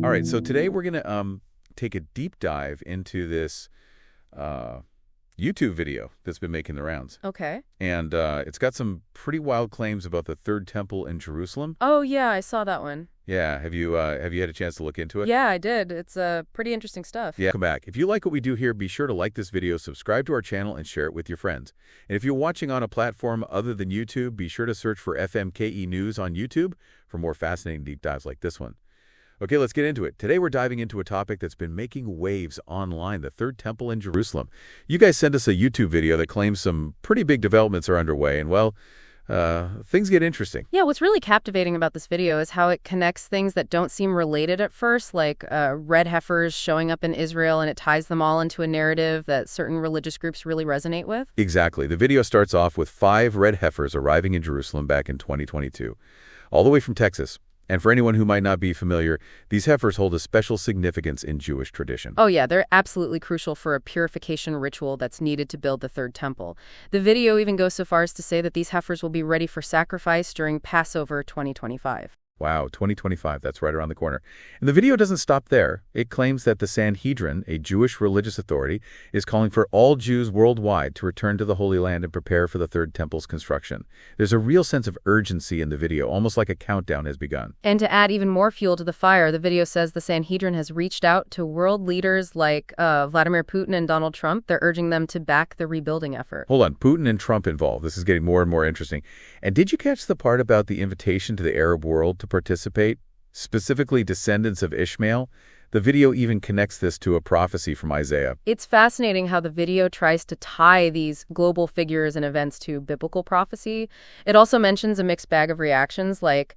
All right, so today we're going to take a deep dive into this YouTube video that's been making the rounds. Okay. And it's got some pretty wild claims about the third temple in Jerusalem. Oh, yeah, I saw that one. Yeah, have you had a chance to look into it? Yeah, I did. It's pretty interesting stuff. Yeah, come back. If you like what we do here, be sure to like this video, subscribe to our channel, and share it with your friends. And if you're watching on a platform other than YouTube, be sure to search for FMKE News on YouTube for more fascinating deep dives like this one. Okay, let's get into it. Today we're diving into a topic that's been making waves online, the Third Temple in Jerusalem. You guys sent us a YouTube video that claims some pretty big developments are underway, and well, things get interesting. Yeah, what's really captivating about this video is how it connects things that don't seem related at first, like red heifers showing up in Israel, and it ties them all into a narrative that certain religious groups really resonate with. Exactly. The video starts off with 5 red heifers arriving in Jerusalem back in 2022, all the way from Texas. And for anyone who might not be familiar, these heifers hold a special significance in Jewish tradition. Oh yeah, they're absolutely crucial for a purification ritual that's needed to build the third temple. The video even goes so far as to say that these heifers will be ready for sacrifice during Passover 2025. Wow, 2025, that's right around the corner. And the video doesn't stop there. It claims that the Sanhedrin, a Jewish religious authority, is calling for all Jews worldwide to return to the Holy Land and prepare for the Third Temple's construction. There's a real sense of urgency in the video, almost like a countdown has begun. And to add even more fuel to the fire, the video says the Sanhedrin has reached out to world leaders like Vladimir Putin and Donald Trump. They're urging them to back the rebuilding effort. Hold on, Putin and Trump involved. This is getting more and more interesting. And did you catch the part about the invitation to the Arab world to participate, specifically descendants of Ishmael? The video even connects this to a prophecy from Isaiah. It's fascinating how the video tries to tie these global figures and events to biblical prophecy. It also mentions a mixed bag of reactions, like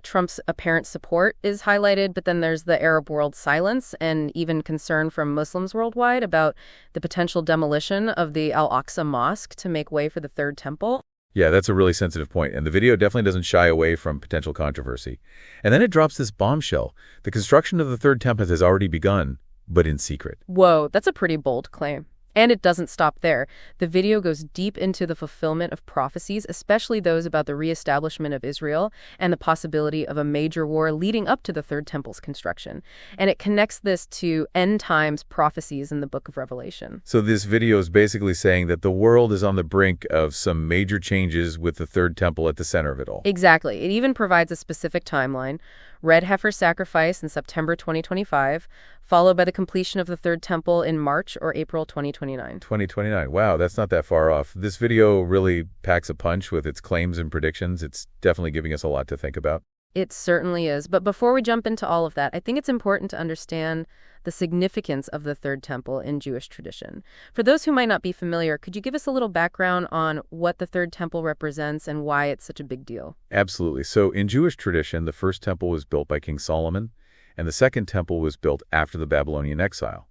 Trump's apparent support is highlighted, but then there's the Arab world's silence and even concern from Muslims worldwide about the potential demolition of the Al-Aqsa Mosque to make way for the Third Temple. Yeah, that's a really sensitive point, and the video definitely doesn't shy away from potential controversy. And then it drops this bombshell. The construction of the Third Temple has already begun, but in secret. Whoa, that's a pretty bold claim. And it doesn't stop there. The video goes deep into the fulfillment of prophecies, especially those about the reestablishment of Israel and the possibility of a major war leading up to the Third Temple's construction. And it connects this to end times prophecies in the book of Revelation. So this video is basically saying that the world is on the brink of some major changes with the Third Temple at the center of it all. Exactly. It even provides a specific timeline. Red heifer sacrifice in September 2025, followed by the completion of the Third Temple in March or April 2029. 2029. Wow, that's not that far off. This video really packs a punch with its claims and predictions. It's definitely giving us a lot to think about. It certainly is. But before we jump into all of that, I think it's important to understand the significance of the Third Temple in Jewish tradition. For those who might not be familiar, could you give us a little background on what the Third Temple represents and why it's such a big deal? Absolutely. So in Jewish tradition, the first temple was built by King Solomon, and the second temple was built after the Babylonian exile.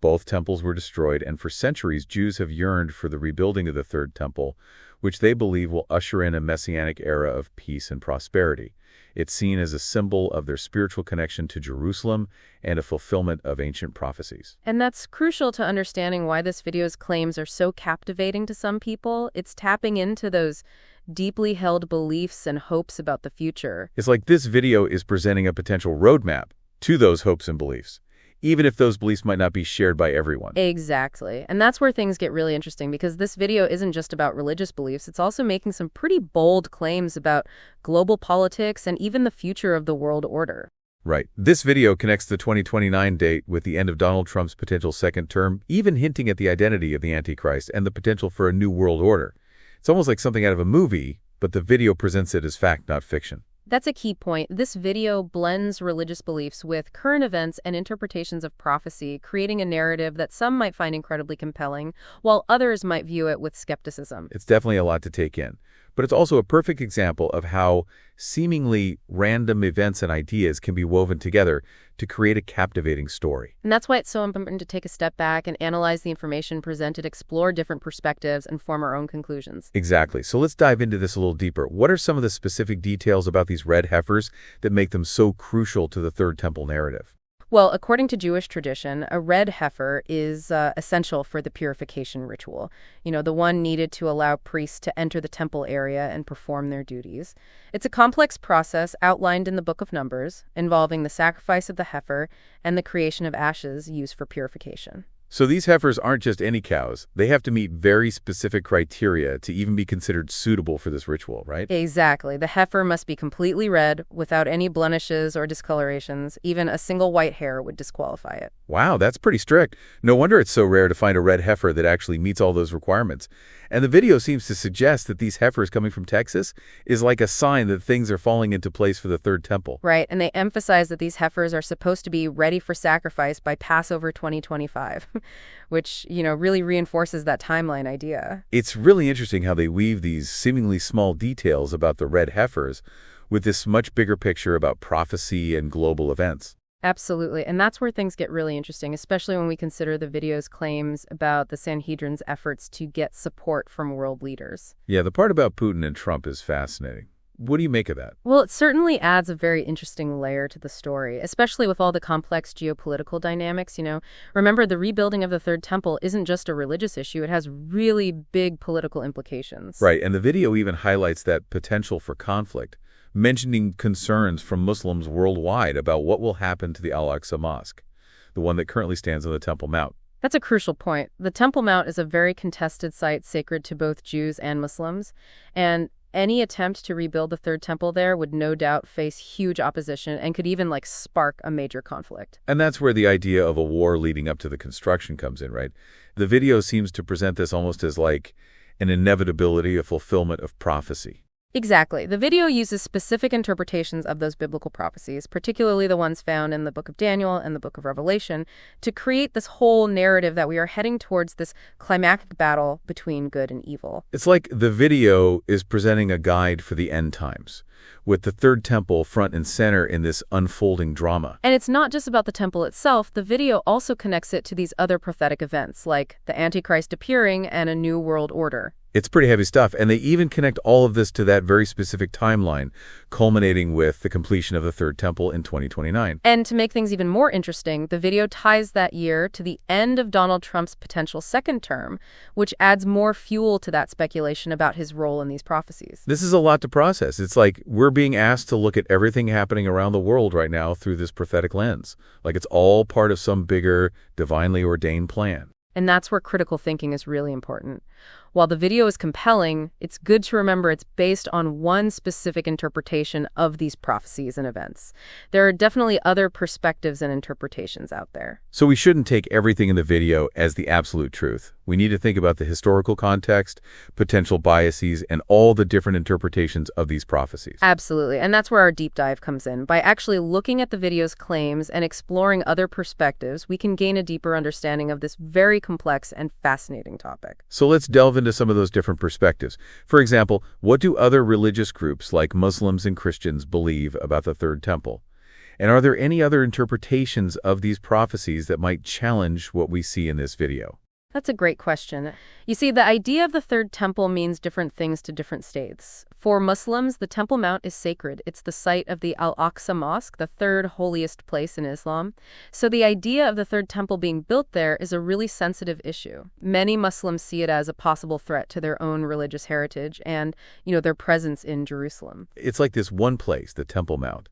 Both temples were destroyed, and for centuries, Jews have yearned for the rebuilding of the Third Temple, which they believe will usher in a messianic era of peace and prosperity. It's seen as a symbol of their spiritual connection to Jerusalem and a fulfillment of ancient prophecies. And that's crucial to understanding why this video's claims are so captivating to some people. It's tapping into those deeply held beliefs and hopes about the future. It's like this video is presenting a potential roadmap to those hopes and beliefs, even if those beliefs might not be shared by everyone. Exactly. And that's where things get really interesting, because this video isn't just about religious beliefs. It's also making some pretty bold claims about global politics and even the future of the world order. Right. This video connects the 2029 date with the end of Donald Trump's potential second term, even hinting at the identity of the Antichrist and the potential for a new world order. It's almost like something out of a movie, but the video presents it as fact, not fiction. That's a key point. This video blends religious beliefs with current events and interpretations of prophecy, creating a narrative that some might find incredibly compelling, while others might view it with skepticism. It's definitely a lot to take in. But it's also a perfect example of how seemingly random events and ideas can be woven together to create a captivating story. And that's why it's so important to take a step back and analyze the information presented, explore different perspectives, and form our own conclusions. Exactly. So let's dive into this a little deeper. What are some of the specific details about these red heifers that make them so crucial to the Third Temple narrative? Well, according to Jewish tradition, a red heifer is essential for the purification ritual. The one needed to allow priests to enter the temple area and perform their duties. It's a complex process outlined in the Book of Numbers, involving the sacrifice of the heifer and the creation of ashes used for purification. So these heifers aren't just any cows. They have to meet very specific criteria to even be considered suitable for this ritual, right? Exactly. The heifer must be completely red, without any blemishes or discolorations. Even a single white hair would disqualify it. Wow, that's pretty strict. No wonder it's so rare to find a red heifer that actually meets all those requirements. And the video seems to suggest that these heifers coming from Texas is like a sign that things are falling into place for the Third Temple. Right, and they emphasize that these heifers are supposed to be ready for sacrifice by Passover 2025, which, really reinforces that timeline idea. It's really interesting how they weave these seemingly small details about the red heifers with this much bigger picture about prophecy and global events. Absolutely, and that's where things get really interesting, especially when we consider the video's claims about the Sanhedrin's efforts to get support from world leaders. Yeah, the part about Putin and Trump is fascinating. What do you make of that? Well, it certainly adds a very interesting layer to the story, especially with all the complex geopolitical dynamics. Remember, the rebuilding of the Third Temple isn't just a religious issue. It has really big political implications. Right, and the video even highlights that potential for conflict, mentioning concerns from Muslims worldwide about what will happen to the Al-Aqsa Mosque, the one that currently stands on the Temple Mount. That's a crucial point. The Temple Mount is a very contested site sacred to both Jews and Muslims, and any attempt to rebuild the Third Temple there would no doubt face huge opposition and could even spark a major conflict. And that's where the idea of a war leading up to the construction comes in, right? The video seems to present this almost as an inevitability, a fulfillment of prophecy. Exactly. The video uses specific interpretations of those biblical prophecies, particularly the ones found in the Book of Daniel and the Book of Revelation, to create this whole narrative that we are heading towards this climactic battle between good and evil. It's like the video is presenting a guide for the end times, with the Third Temple front and center in this unfolding drama. And it's not just about the temple itself. The video also connects it to these other prophetic events, like the Antichrist appearing and a new world order. It's pretty heavy stuff, and they even connect all of this to that very specific timeline, culminating with the completion of the Third Temple in 2029. And to make things even more interesting, the video ties that year to the end of Donald Trump's potential second term, which adds more fuel to that speculation about his role in these prophecies. This is a lot to process. It's like we're being asked to look at everything happening around the world right now through this prophetic lens, like it's all part of some bigger, divinely ordained plan. And that's where critical thinking is really important. While the video is compelling, it's good to remember it's based on one specific interpretation of these prophecies and events. There are definitely other perspectives and interpretations out there. So we shouldn't take everything in the video as the absolute truth. We need to think about the historical context, potential biases, and all the different interpretations of these prophecies. Absolutely, and that's where our deep dive comes in. By actually looking at the video's claims and exploring other perspectives, we can gain a deeper understanding of this very complex and fascinating topic. So let's delve into some of those different perspectives. For example, what do other religious groups like Muslims and Christians believe about the Third Temple? And are there any other interpretations of these prophecies that might challenge what we see in this video? That's a great question. You see, the idea of the Third Temple means different things to different states. For Muslims, the Temple Mount is sacred. It's the site of the Al-Aqsa Mosque, the third holiest place in Islam. So the idea of the Third Temple being built there is a really sensitive issue. Many Muslims see it as a possible threat to their own religious heritage and, their presence in Jerusalem. It's like this one place, the Temple Mount,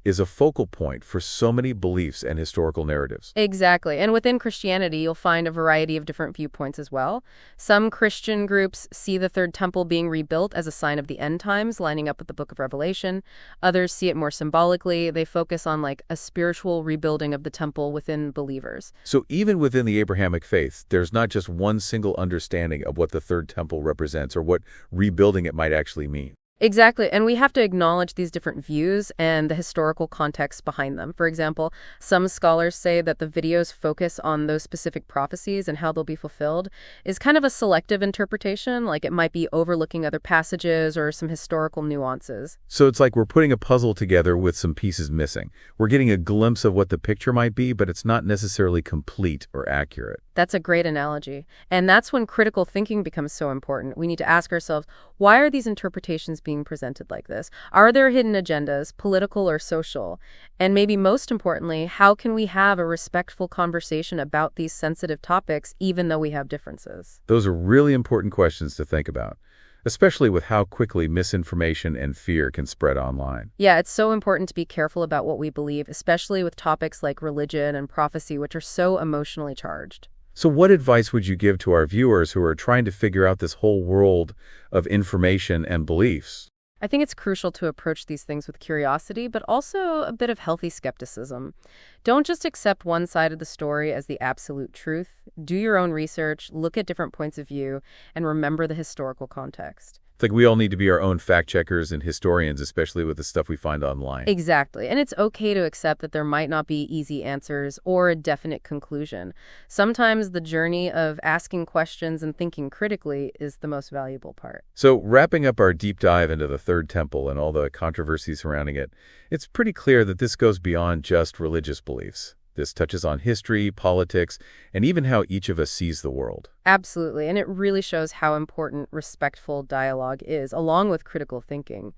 is a focal point for so many beliefs and historical narratives. Exactly. And within Christianity, you'll find a variety of different viewpoints as well. Some Christian groups see the Third Temple being rebuilt as a sign of the end times, lining up with the Book of Revelation. Others see it more symbolically. They focus on a spiritual rebuilding of the temple within believers. So even within the Abrahamic faith, there's not just one single understanding of what the Third Temple represents or what rebuilding it might actually mean. Exactly, and we have to acknowledge these different views and the historical context behind them. For example, some scholars say that the video's focus on those specific prophecies and how they'll be fulfilled is kind of a selective interpretation, like it might be overlooking other passages or some historical nuances. So it's like we're putting a puzzle together with some pieces missing. We're getting a glimpse of what the picture might be, but it's not necessarily complete or accurate. That's a great analogy. And that's when critical thinking becomes so important. We need to ask ourselves, why are these interpretations being being presented like this? Are there hidden agendas, political or social? And maybe most importantly, how can we have a respectful conversation about these sensitive topics even though we have differences? Those are really important questions to think about, especially with how quickly misinformation and fear can spread online. Yeah, it's so important to be careful about what we believe, especially with topics like religion and prophecy, which are so emotionally charged. So what advice would you give to our viewers who are trying to figure out this whole world of information and beliefs? I think it's crucial to approach these things with curiosity, but also a bit of healthy skepticism. Don't just accept one side of the story as the absolute truth. Do your own research, look at different points of view, and remember the historical context. It's like we all need to be our own fact checkers and historians, especially with the stuff we find online. Exactly. And it's okay to accept that there might not be easy answers or a definite conclusion. Sometimes the journey of asking questions and thinking critically is the most valuable part. So wrapping up our deep dive into the Third Temple and all the controversy surrounding it, it's pretty clear that this goes beyond just religious beliefs. This touches on history, politics, and even how each of us sees the world. Absolutely. And it really shows how important respectful dialogue is, along with critical thinking.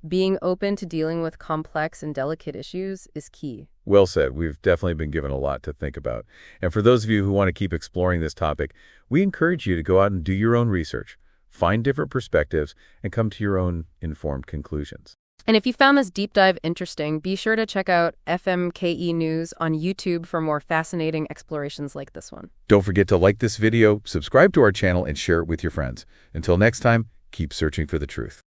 Being open to dealing with complex and delicate issues is key. Well said. We've definitely been given a lot to think about. And for those of you who want to keep exploring this topic, we encourage you to go out and do your own research, find different perspectives, and come to your own informed conclusions. And if you found this deep dive interesting, be sure to check out FMKE News on YouTube for more fascinating explorations like this one. Don't forget to like this video, subscribe to our channel, and share it with your friends. Until next time, keep searching for the truth.